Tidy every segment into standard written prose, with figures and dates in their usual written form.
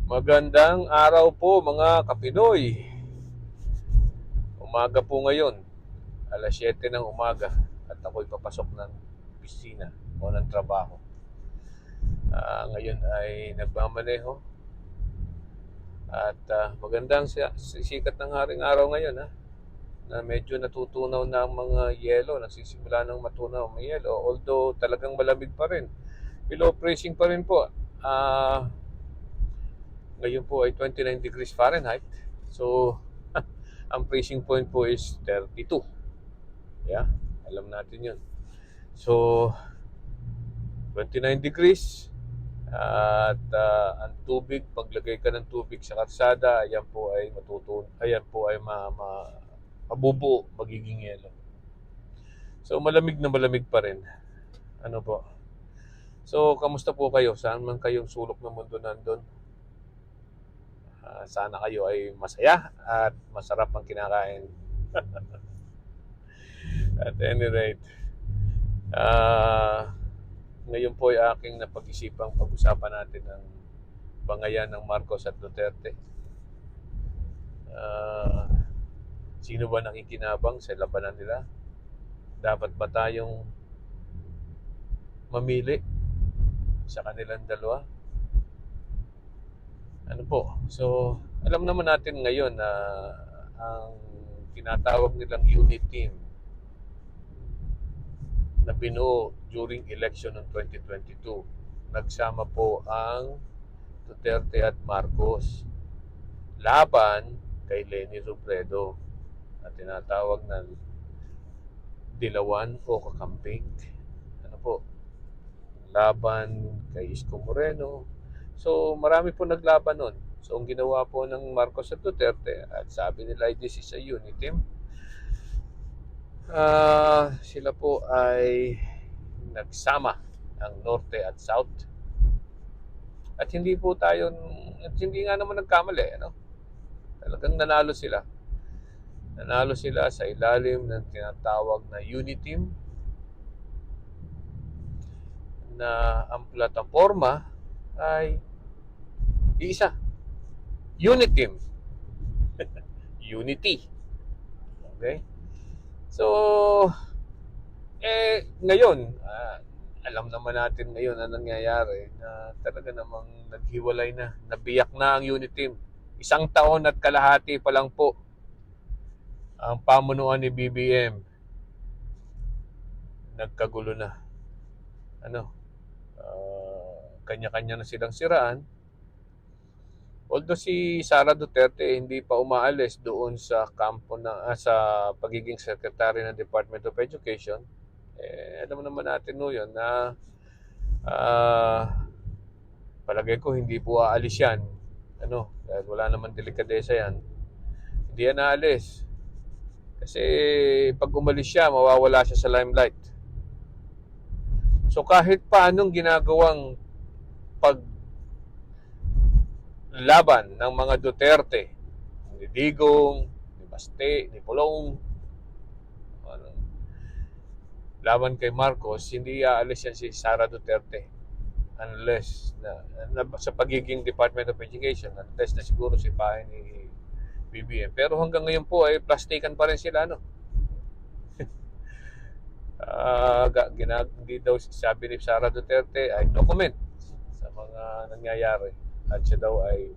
Magandang araw po mga Kapinoy. Umaga po ngayon, alas 7 ng umaga at ako'y papasok ng opisina o ng trabaho. Ngayon ay nagmamaneho at magandang sikat ng haring araw ngayon na medyo natutunaw na ang mga yelo, nagsisimula ng matunaw ang mga yelo, although talagang malamig pa rin. Below freezing pa rin po. Ngayon po ay 29 degrees Fahrenheit. So, ang freezing point po is 32. Yeah, alam natin yun. So, 29 degrees. At ang tubig, paglagay ka ng tubig sa karsada, ayan po ay mabubuo, magiging yelo. So, malamig na malamig pa rin. Ano po? So, kamusta po kayo? Saan man kayong sulok ng mundo nandun? Sana kayo ay masaya at masarap ang kinakain. At any rate, ngayon po ay aking napag-isipang pag-usapan natin ang bangayan ng Marcos at Duterte. Sino ba nakikinabang sa labanan nila? Dapat ba tayong mamili sa kanilang dalawa? Ano po? So, alam naman natin ngayon na ang tinatawag nilang unit team na binuo during election ng 2022, nagsama po ang Duterte at Marcos laban kay Leni Robredo na tinatawag na Dilawan o Kakamping. Ano po? Laban kay Isko Moreno. So, marami po naglaban nun. So, ang ginawa po ng Marcos at Duterte, at sabi nila, this is a unity team. Sila po ay nagsama ang Norte at South. At hindi nga naman nagkamali, ano? Talagang nanalo sila. Nanalo sila sa ilalim ng tinatawag na unity team na ang plataforma ay iisa. Unity team. Unity. Okay? So, ngayon, alam naman natin ngayon na nangyayari na talaga namang naghiwalay na, nabiyak na ang unity team. 1 taon at kalahati pa lang po ang pamunuan ni BBM. Nagkagulo na. Kanya-kanya na silang siraan. Although si Sara Duterte hindi pa umaalis doon sa kampo sa pagiging secretary ng Department of Education, alam naman natin yun na palagay ko hindi po aalis yan. Dahil wala naman delikadesa yan. Hindi yan aalis. Kasi pag umalis siya, mawawala siya sa limelight. So kahit paanong ginagawang paglaban ng mga Duterte, ni Digong, ni Baste, ni Pulong, laban kay Marcos, hindi aalis yan si Sara Duterte unless na sa pagiging Department of Education, unless na siguro si pahay ni BBM. Pero hanggang ngayon po ay plastikan pa rin sila, hindi daw, sabi ni Sara Duterte, ay document sa mga nangyayari at siya daw ay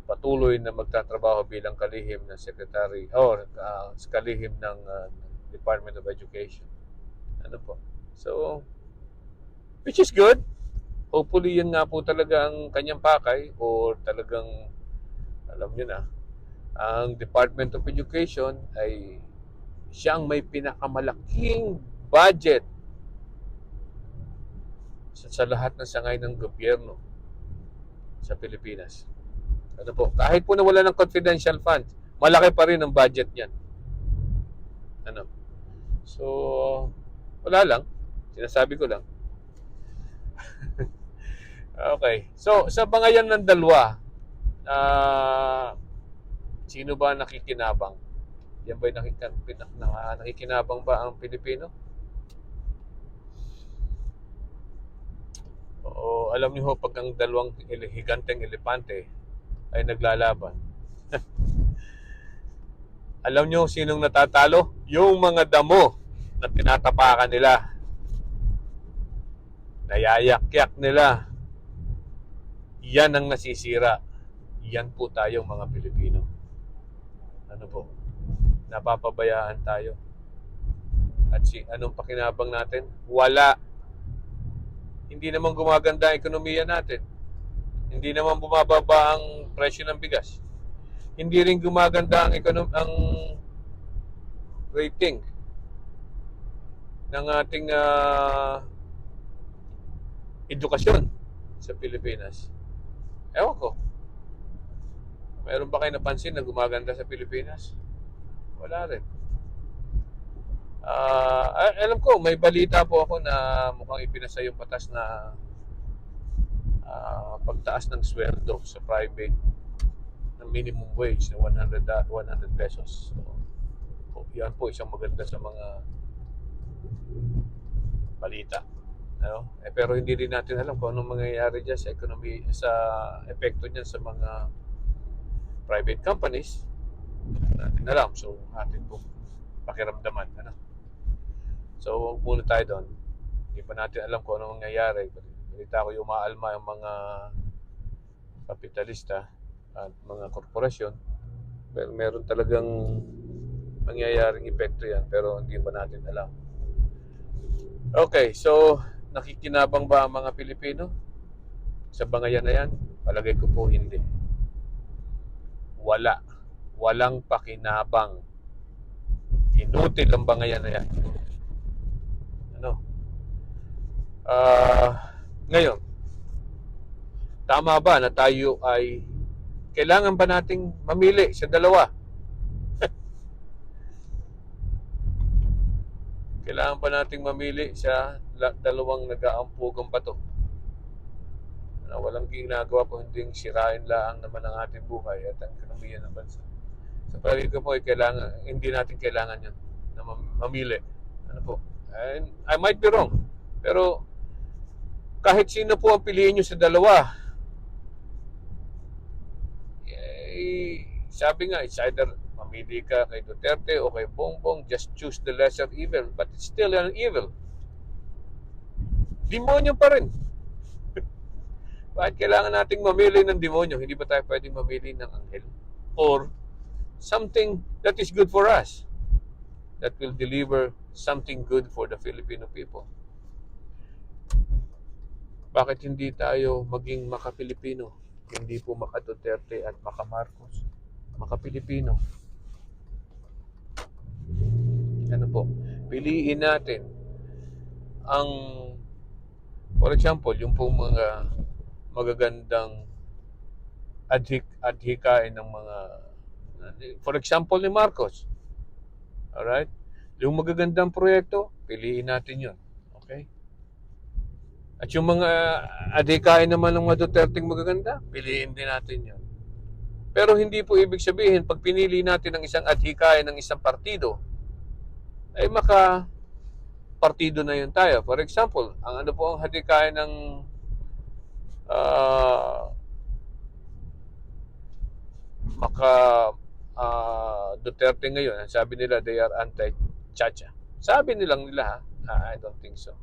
patuloy na magtatrabaho bilang kalihim ng secretary o kalihim ng Department of Education. Ano po? So, which is good. Hopefully, yun nga po talaga ang kanyang pakay or talagang, alam nyo na, ang Department of Education ay siyang may pinakamalaking budget sa lahat ng sangay ng gobyerno sa Pilipinas. Ano po? Kahit po nawala ng confidential funds, malaki pa rin ang budget niyan. So, wala lang. Sinasabi ko lang. Okay. So, sa bangayan ng dalawa, sino ba nakikinabang? Yan ba'y nakikinabang ba ang Pilipino? O alam niyo ho, pag ang dalawang higanteng elepante ay naglalaban, alam niyo sinong natatalo? Yung mga damo na tinatapakan nila, nayayakyak nila. Yan ang nasisira. Yan po tayong mga Pilipino. Ano po? Napapabayaan tayo. At anong pakinabang natin? Wala. Hindi naman gumaganda ang ekonomiya natin. Hindi naman bumababa ang presyo ng bigas. Hindi rin gumaganda ang rating ng ating edukasyon sa Pilipinas. Ewan ko. Mayroon ba kayo napansin na gumaganda sa Pilipinas? Wala rin. Alam ko, may balita po ako na mukhang ipinasa yung batas na pagtaas ng sweldo sa private ng minimum wage na 100 pesos. So, yan po isang maganda sa mga balita. No? Pero hindi rin natin alam kung anong mangyayari dyan sa economy, sa epekto niyan sa mga private companies. Hindi natin alam. So, atin po pakiramdaman. Ano? So, huwag muna tayo doon. Hindi pa natin alam kung anong mangyayari. Balita ko yung umaalma yung mga kapitalista at mga korporasyon. Pero meron talagang mangyayaring epekto yan, pero hindi pa natin alam. Okay, so nakikinabang ba ang mga Pilipino sa bangayan na yan? Palagay ko po hindi. Wala. Walang pakinabang. Inutil ang bangayan na yan. Ano? Ngayon, tama ba na tayo ay kailangan ba nating mamili sa dalawa? Kailangan ba nating mamili sa dalawang nag-aampugang bato? Na walang ginagawa po, hindi sirain lang naman ang ating buhay at ang ekonomiya ng bansa. Sa palagay ko po, hindi natin kailangan yun na mamili. Ano po? And I might be wrong. Pero kahit sino po ang piliin nyo sa dalawa, sabi nga, it's either mamili ka kay Duterte o kay Bongbong, just choose the lesser evil. But it's still an evil. Demonyo pa rin. Bakit kailangan nating mamili ng demonyo? Hindi ba tayo pwedeng mamili ng anghel? Or something that is good for us, that will deliver something good for the Filipino people. Bakit hindi tayo maging maka-Pilipino? Hindi po maka-Duterte at maka-Marcos. Maka-Pilipino. Ano po? Piliin natin ang, for example, yung pong mga magagandang adhikain ng mga, for example, ni Marcos. Alright? Yung magagandang proyekto, piliin natin yun. Okay? At yung mga adhikain naman ng mga Duterteng magaganda, piliin din natin yun. Pero hindi po ibig sabihin, pag pinili natin ang isang adhikain ng isang partido, ay maka-partido na yun tayo. For example, ang ano po ang adhikain ng Duterte ngayon, sabi nila they are anti-chacha. Sabi nila, I don't think so.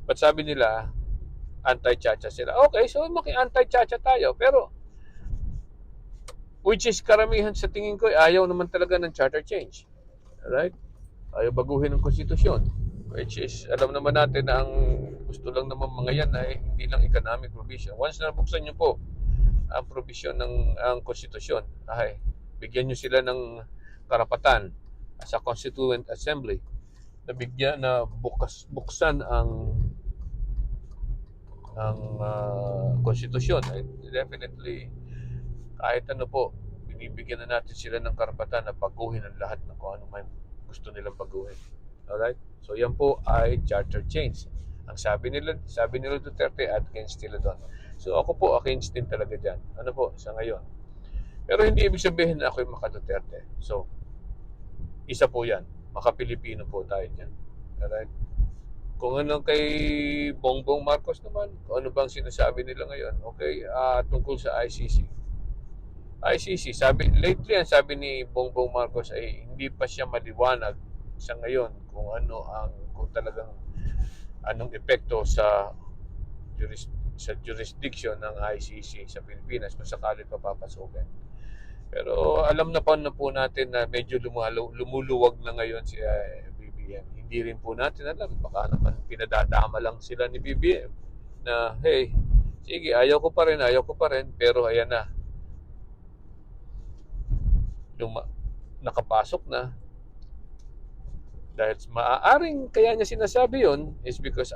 But sabi nila, anti-chacha sila. Okay, so anti-chacha tayo. Pero, which is karamihan sa tingin ko, ayaw naman talaga ng charter change. Alright? Ayaw baguhin ng konstitusyon. Which is, alam naman natin na ang gusto lang naman mga yan ay hindi lang economic provision. Once na buksan nyo po ang provision ng ang konstitusyon, ay bigyan nyo sila ng karapatan sa Constituent Assembly na bigyan na buksan ang konstitusyon. Definitely, kahit ano po, binibigyan na natin sila ng karapatan na baguhin ang lahat ng kung ano man gusto nilang baguhin. Alright? So yan po ay charter change. Ang sabi nila Duterte, against sila doon. So ako po against din talaga dyan. Ano po, sa ngayon. Pero hindi ibig sabihin na ako'y maka-Duterte. So, isa po yan. Maka-Pilipino po tayo dyan. Alright? Kung ano kay Bongbong Marcos naman, kung ano bang sinasabi nila ngayon, okay, tungkol sa ICC. ICC, lately ang sabi ni Bongbong Marcos ay hindi pa siya maliwanag sa ngayon kung talagang anong epekto sa jurisdiction ng ICC sa Pilipinas kung sakali pa papasukin. Pero alam na po natin na medyo lumuluwag na ngayon si BBM. Hindi rin po natin alam, baka naman pinadadama lang sila ni BBM na hey, sige, ayaw ko pa rin, pero ayan na, nakapasok na. Dahil maaaring kaya niya sinasabi yon is because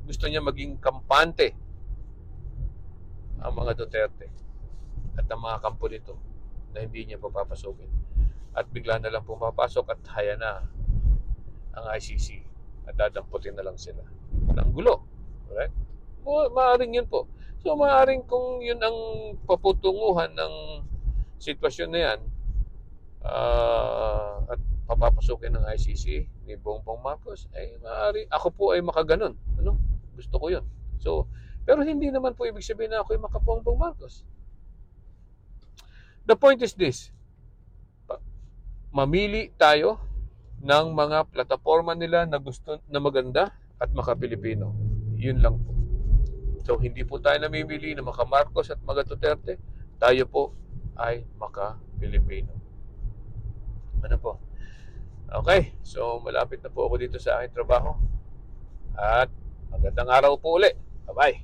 gusto niya maging kampante ang mga Duterte at ang mga kampo nito na hindi niya papapasukin. At bigla na lang pumapasok at haya na ang ICC at dadamputin na lang sila. Walang gulo. Correct? Maaaring yun po. So maaaring kung yun ang paputunguhan ng sitwasyon na yan, at papapasukin ng ICC ni Bongbong Marcos, ay maaari ako po ay makaganon. Gusto ko yun. So, pero hindi naman po ibig sabihin na ako ay makabongbong Marcos. The point is this: mamili tayo ng mga plataforma nila na gusto na maganda at maka-Pilipino. Yun lang po. So, hindi po tayo namimili na maka-Marcos at maka-Duterte. Tayo po ay maka-Pilipino. Ano po? Okay, so malapit na po ako dito sa aking trabaho. At magandang araw po ulit. Bye-bye.